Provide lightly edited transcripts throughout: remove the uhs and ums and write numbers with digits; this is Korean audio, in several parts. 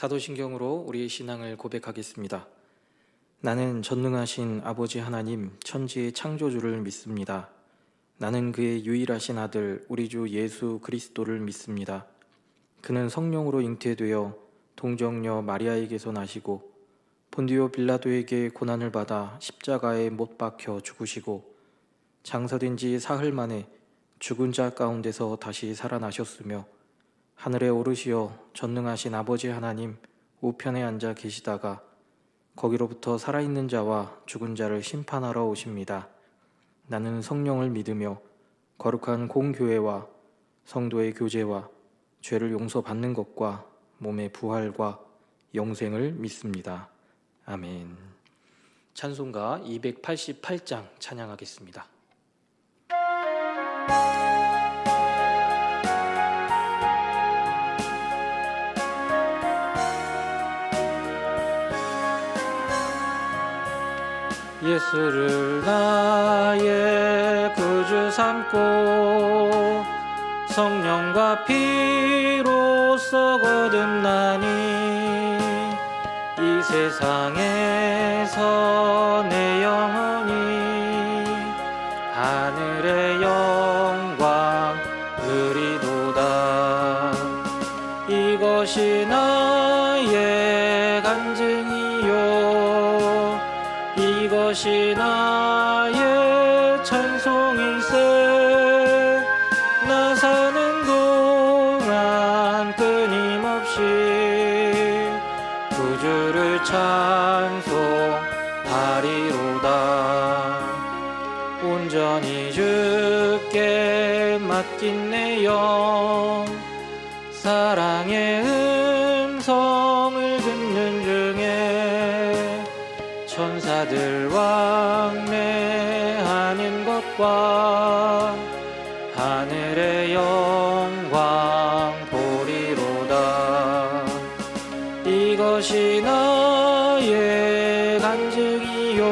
사도신경으로 우리의 신앙을 고백하겠습니다. 나는 전능하신 아버지 하나님 천지의 창조주를 믿습니다. 나는 그의 유일하신 아들 우리 주 예수 그리스도를 믿습니다. 그는 성령으로 잉태되어 동정녀 마리아에게서 나시고 본디오 빌라도에게 고난을 받아 십자가에 못 박혀 죽으시고 장사된 지 사흘 만에 죽은 자 가운데서 다시 살아나셨으며 하늘에 오르시어 전능하신 아버지 하나님 우편에 앉아 계시다가 거기로부터 살아있는 자와 죽은 자를 심판하러 오십니다. 나는 성령을 믿으며 거룩한 공교회와 성도의 교제와 죄를 용서받는 것과 몸의 부활과 영생을 믿습니다. 아멘. 찬송가 288장 찬양하겠습니다. 예수를 나의 구주 삼고 성령과 피로써 거듭나니 이 세상에서 내 영혼이 하늘의 영광 누리도다. 이것이 나의 간증이요 이것이 나의 찬송일세. 나 사는 동안 끊임없이 구주를 찬송하리로다. 온전히 주께 맡긴 내 영 사랑의 음성을 듣는 중에 천사들 왕래하는 것과 하늘의 영광 보리로다. 이것이 나의 간증이요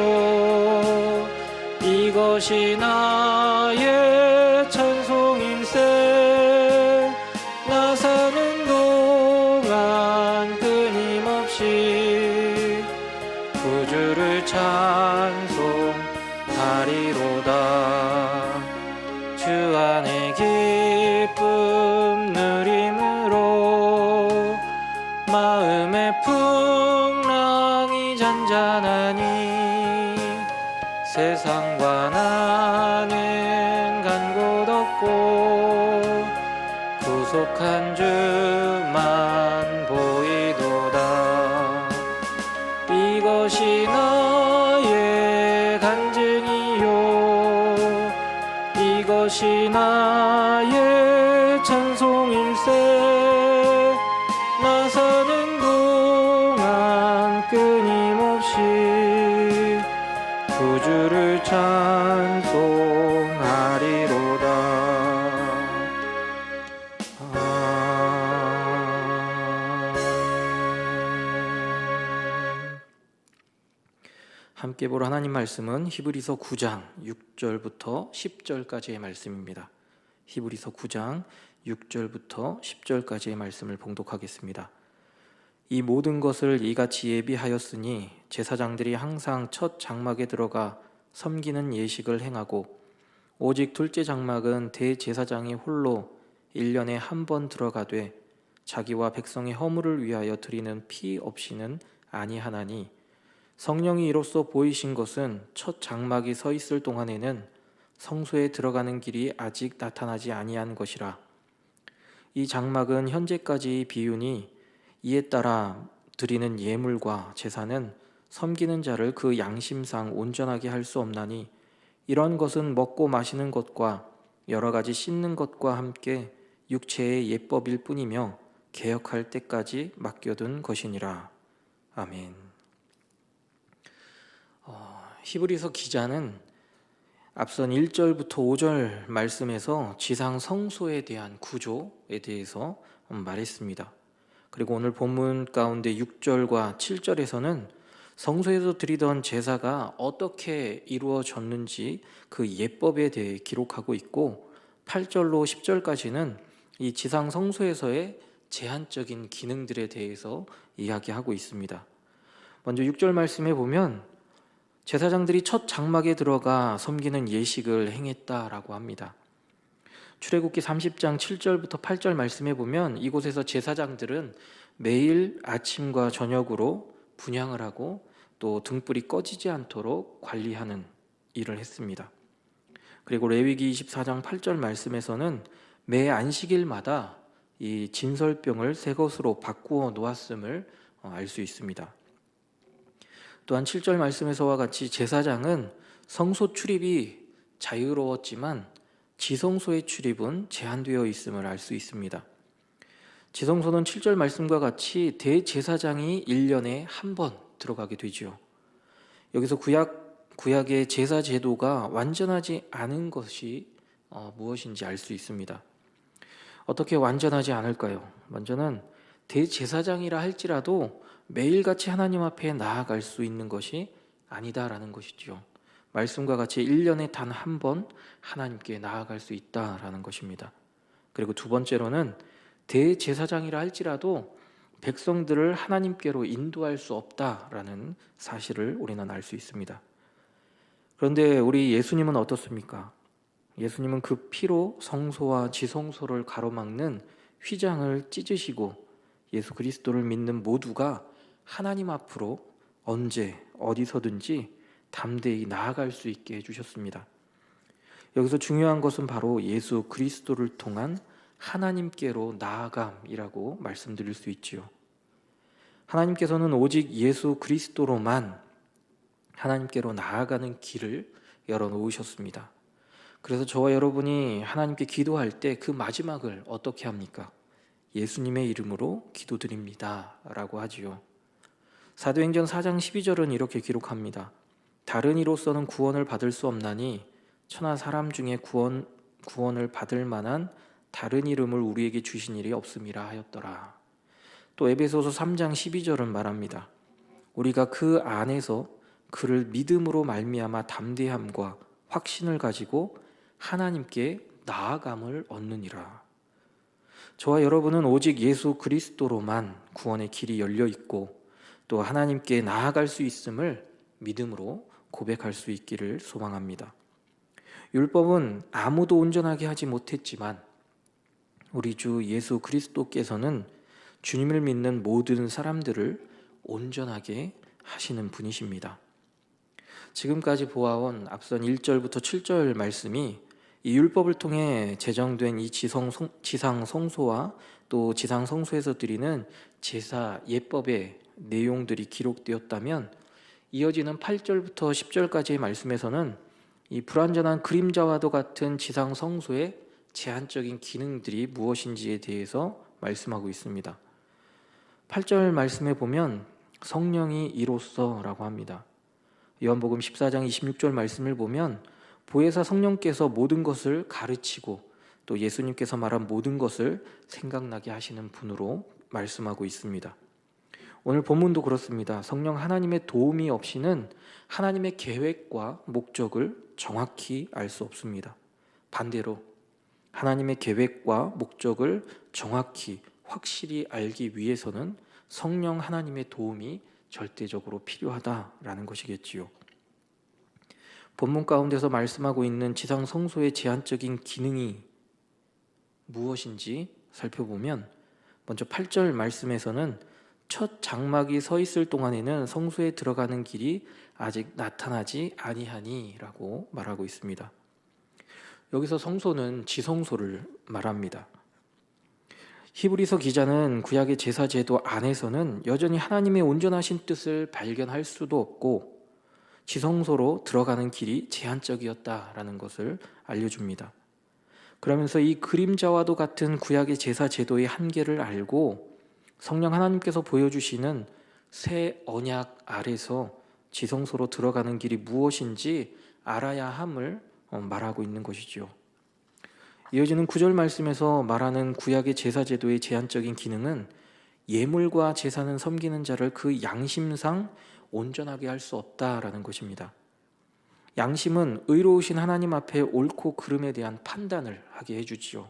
이것이 나의 찬송일세. 나 사는 동안 끊임없이 구주를 찬송하리로다. 주 안에 기쁨 누림으로 마음의 풍랑이 잔잔하니 세상과 나는 간 곳 없고 구속한 주만 보이도다. 이것이 나의 간증이요 이것이 나의 찬송일세. 나 사는 동안 끊임없이 구주를 찬송하리로다. 함께 볼 하나님 말씀은 히브리서 9장 6절부터 10절까지의 말씀입니다. 히브리서 9장 6절부터 10절까지의 말씀을 봉독하겠습니다. 이 모든 것을 이같이 예비하였으니 제사장들이 항상 첫 장막에 들어가 섬기는 예식을 행하고 오직 둘째 장막은 대제사장이 홀로 1년에 한 번 들어가되 자기와 백성의 허물을 위하여 드리는 피 없이는 아니하나니 성령이 이로써 보이신 것은 첫 장막이 서 있을 동안에는 성소에 들어가는 길이 아직 나타나지 아니한 것이라. 이 장막은 현재까지 비유니 이에 따라 드리는 예물과 제사는 섬기는 자를 그 양심상 온전하게 할 수 없나니 이런 것은 먹고 마시는 것과 여러 가지 씻는 것과 함께 육체의 예법일 뿐이며 개혁할 때까지 맡겨둔 것이니라. 아멘. 히브리서 기자는 앞선 1절부터 5절 말씀에서 지상 성소에 대한 구조에 대해서 말했습니다. 그리고 오늘 본문 가운데 6절과 7절에서는 성소에서 드리던 제사가 어떻게 이루어졌는지 그 예법에 대해 기록하고 있고 8절로 10절까지는 이 지상 성소에서의 제한적인 기능들에 대해서 이야기하고 있습니다. 먼저 6절 말씀에 보면 제사장들이 첫 장막에 들어가 섬기는 예식을 행했다라고 합니다. 출애굽기 30장 7절부터 8절 말씀에 보면 이곳에서 제사장들은 매일 아침과 저녁으로 분향을 하고 또 등불이 꺼지지 않도록 관리하는 일을 했습니다. 그리고 레위기 24장 8절 말씀에서는 매 안식일마다 이 진설병을 새 것으로 바꾸어 놓았음을 알 수 있습니다. 또한 7절 말씀에서와 같이 제사장은 성소 출입이 자유로웠지만 지성소의 출입은 제한되어 있음을 알 수 있습니다. 지성소는 7절 말씀과 같이 대제사장이 1년에 한 번 들어가게 되지요. 여기서 구약의 제사 제도가 완전하지 않은 것이 무엇인지 알 수 있습니다. 어떻게 완전하지 않을까요? 먼저는 대제사장이라 할지라도 매일같이 하나님 앞에 나아갈 수 있는 것이 아니다라는 것이죠. 말씀과 같이 1년에 단 한 번 하나님께 나아갈 수 있다라는 것입니다. 그리고 두 번째로는 대제사장이라 할지라도 백성들을 하나님께로 인도할 수 없다라는 사실을 우리는 알 수 있습니다. 그런데 우리 예수님은 어떻습니까? 예수님은 그 피로 성소와 지성소를 가로막는 휘장을 찢으시고 예수 그리스도를 믿는 모두가 하나님 앞으로 언제 어디서든지 담대히 나아갈 수 있게 해주셨습니다. 여기서 중요한 것은 바로 예수 그리스도를 통한 하나님께로 나아감이라고 말씀드릴 수 있지요. 하나님께서는 오직 예수 그리스도로만 하나님께로 나아가는 길을 열어놓으셨습니다. 그래서 저와 여러분이 하나님께 기도할 때 그 마지막을 어떻게 합니까? 예수님의 이름으로 기도드립니다 라고 하지요. 사도행전 4장 12절은 이렇게 기록합니다. 다른 이로서는 구원을 받을 수 없나니 천하 사람 중에 구원을 받을 만한 다른 이름을 우리에게 주신 일이 없음이라 하였더라. 또 에베소서 3장 12절은 말합니다. 우리가 그 안에서 그를 믿음으로 말미암아 담대함과 확신을 가지고 하나님께 나아감을 얻느니라. 저와 여러분은 오직 예수 그리스도로만 구원의 길이 열려 있고 또 하나님께 나아갈 수 있음을 믿음으로 고백할 수 있기를 소망합니다. 율법은 아무도 온전하게 하지 못했지만 우리 주 예수 그리스도께서는 주님을 믿는 모든 사람들을 온전하게 하시는 분이십니다. 지금까지 보아온 앞선 1절부터 7절 말씀이 이 율법을 통해 제정된 이 지상 성소와 또 지상 성소에서 드리는 제사 예법의 내용들이 기록되었다면 이어지는 8절부터 10절까지의 말씀에서는 이 불완전한 그림자와도 같은 지상 성소의 제한적인 기능들이 무엇인지에 대해서 말씀하고 있습니다. 8절 말씀에 보면 성령이 이로써라고 합니다. 요한복음 14장 26절 말씀을 보면 보혜사 성령께서 모든 것을 가르치고 또 예수님께서 말한 모든 것을 생각나게 하시는 분으로 말씀하고 있습니다. 오늘 본문도 그렇습니다. 성령 하나님의 도움이 없이는 하나님의 계획과 목적을 정확히 알 수 없습니다. 반대로 하나님의 계획과 목적을 정확히 확실히 알기 위해서는 성령 하나님의 도움이 절대적으로 필요하다라는 것이겠지요. 본문 가운데서 말씀하고 있는 지상 성소의 제한적인 기능이 무엇인지 살펴보면 먼저 8절 말씀에서는 첫 장막이 서 있을 동안에는 성소에 들어가는 길이 아직 나타나지 아니하니라고 말하고 있습니다. 여기서 성소는 지성소를 말합니다. 히브리서 기자는 구약의 제사 제도 안에서는 여전히 하나님의 온전하신 뜻을 발견할 수도 없고 지성소로 들어가는 길이 제한적이었다라는 것을 알려줍니다. 그러면서 이 그림자와도 같은 구약의 제사 제도의 한계를 알고 성령 하나님께서 보여주시는 새 언약 아래서 지성소로 들어가는 길이 무엇인지 알아야 함을 말하고 있는 것이죠. 이어지는 9절 말씀에서 말하는 구약의 제사 제도의 제한적인 기능은 예물과 제사는 섬기는 자를 그 양심상 온전하게 할 수 없다라는 것입니다. 양심은 의로우신 하나님 앞에 옳고 그름에 대한 판단을 하게 해주지요.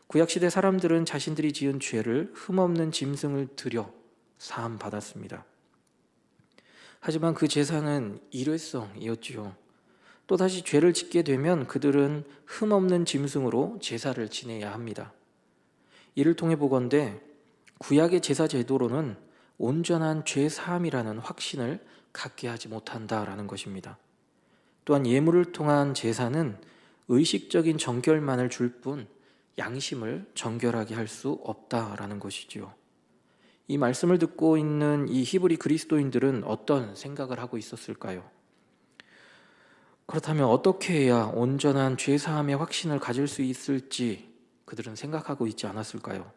구약시대 사람들은 자신들이 지은 죄를 흠없는 짐승을 들여 사함 받았습니다. 하지만 그 제사는 일회성이었지요. 또다시 죄를 짓게 되면 그들은 흠없는 짐승으로 제사를 지내야 합니다. 이를 통해 보건대 구약의 제사 제도로는 온전한 죄 사함이라는 확신을 갖게 하지 못한다라는 것입니다. 또한 예물을 통한 제사는 의식적인 정결만을 줄 뿐 양심을 정결하게 할 수 없다라는 것이지요. 이 말씀을 듣고 있는 이 히브리 그리스도인들은 어떤 생각을 하고 있었을까요? 그렇다면 어떻게 해야 온전한 죄 사함의 확신을 가질 수 있을지 그들은 생각하고 있지 않았을까요?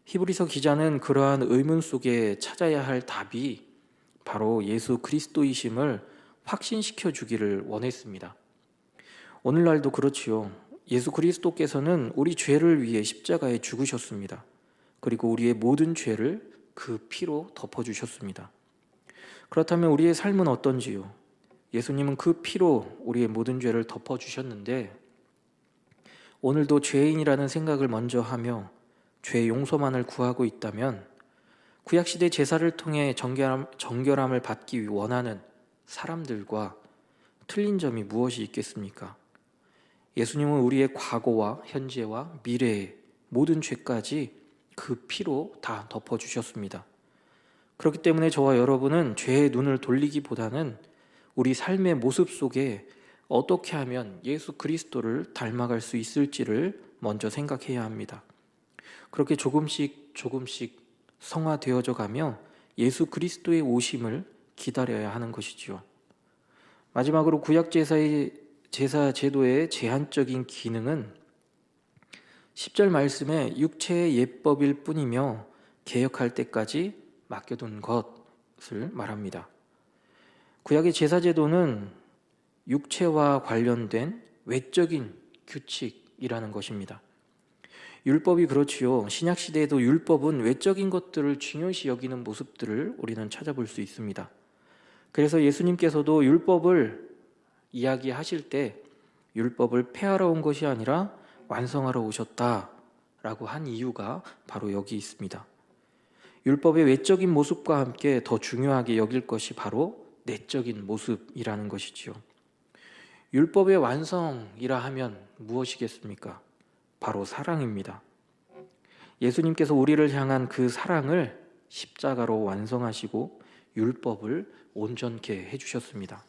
히브리서 기자는 그러한 의문 속에 찾아야 할 답이 바로 예수 그리스도이심을 확신시켜 주기를 원했습니다. 오늘날도 그렇지요. 예수 그리스도께서는 우리 죄를 위해 십자가에 죽으셨습니다. 그리고 우리의 모든 죄를 그 피로 덮어주셨습니다. 그렇다면 우리의 삶은 어떤지요? 예수님은 그 피로 우리의 모든 죄를 덮어주셨는데 오늘도 죄인이라는 생각을 먼저 하며 죄 용서만을 구하고 있다면 구약시대 제사를 통해 정결함을 받기 원하는 사람들과 틀린 점이 무엇이 있겠습니까? 예수님은 우리의 과거와 현재와 미래의 모든 죄까지 그 피로 다 덮어주셨습니다. 그렇기 때문에 저와 여러분은 죄의 눈을 돌리기보다는 우리 삶의 모습 속에 어떻게 하면 예수 그리스도를 닮아갈 수 있을지를 먼저 생각해야 합니다. 그렇게 조금씩 성화되어져 가며 예수 그리스도의 오심을 기다려야 하는 것이지요. 마지막으로 구약 제사 제도의 제한적인 기능은 10절 말씀에 육체의 예법일 뿐이며 개혁할 때까지 맡겨둔 것을 말합니다. 구약의 제사 제도는 육체와 관련된 외적인 규칙이라는 것입니다. 율법이 그렇지요. 신약 시대에도 율법은 외적인 것들을 중요시 여기는 모습들을 우리는 찾아볼 수 있습니다. 그래서 예수님께서도 율법을 이야기하실 때 율법을 폐하러 온 것이 아니라 완성하러 오셨다라고 한 이유가 바로 여기 있습니다. 율법의 외적인 모습과 함께 더 중요하게 여길 것이 바로 내적인 모습이라는 것이지요. 율법의 완성이라 하면 무엇이겠습니까? 바로 사랑입니다. 예수님께서 우리를 향한 그 사랑을 십자가로 완성하시고 율법을 온전케 해주셨습니다.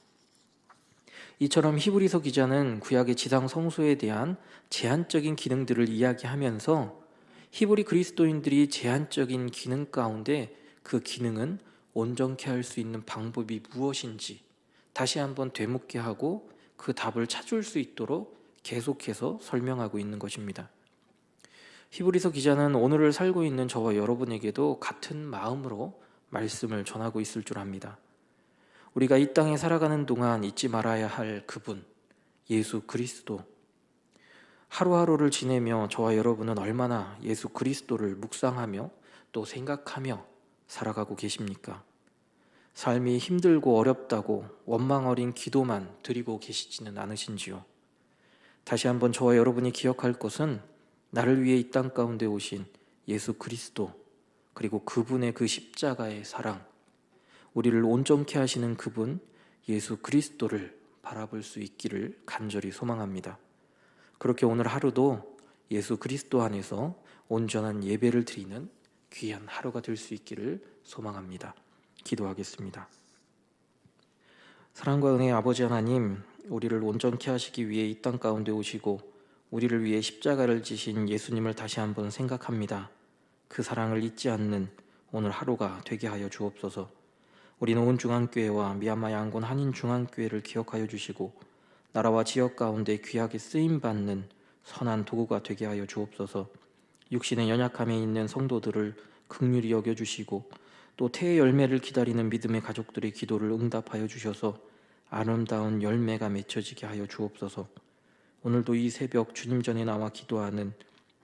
이처럼 히브리서 기자는 구약의 지상 성소에 대한 제한적인 기능들을 이야기하면서 히브리 그리스도인들이 제한적인 기능 가운데 그 기능은 온전케 할 수 있는 방법이 무엇인지 다시 한번 되묻게 하고 그 답을 찾을 수 있도록 계속해서 설명하고 있는 것입니다. 히브리서 기자는 오늘을 살고 있는 저와 여러분에게도 같은 마음으로 말씀을 전하고 있을 줄 압니다. 우리가 이 땅에 살아가는 동안 잊지 말아야 할 그분, 예수 그리스도. 하루하루를 지내며 저와 여러분은 얼마나 예수 그리스도를 묵상하며 또 생각하며 살아가고 계십니까? 삶이 힘들고 어렵다고 원망 어린 기도만 드리고 계시지는 않으신지요? 다시 한번 저와 여러분이 기억할 것은 나를 위해 이 땅 가운데 오신 예수 그리스도, 그리고 그분의 그 십자가의 사랑, 우리를 온전케 하시는 그분 예수 그리스도를 바라볼 수 있기를 간절히 소망합니다. 그렇게 오늘 하루도 예수 그리스도 안에서 온전한 예배를 드리는 귀한 하루가 될 수 있기를 소망합니다. 기도하겠습니다. 사랑과 은혜의 아버지 하나님, 우리를 온전케 하시기 위해 이 땅 가운데 오시고 우리를 위해 십자가를 지신 예수님을 다시 한번 생각합니다. 그 사랑을 잊지 않는 오늘 하루가 되게 하여 주옵소서. 우리는 온 중앙교회와 미얀마 양곤 한인중앙교회를 기억하여 주시고 나라와 지역 가운데 귀하게 쓰임받는 선한 도구가 되게 하여 주옵소서. 육신의 연약함에 있는 성도들을 긍휼히 여겨주시고 또 태의 열매를 기다리는 믿음의 가족들의 기도를 응답하여 주셔서 아름다운 열매가 맺혀지게 하여 주옵소서. 오늘도 이 새벽 주님 전에 나와 기도하는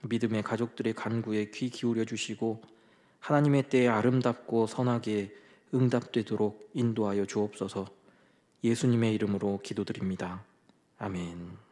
믿음의 가족들의 간구에 귀 기울여 주시고 하나님의 때에 아름답고 선하게 응답되도록 인도하여 주옵소서. 예수님의 이름으로 기도드립니다. 아멘.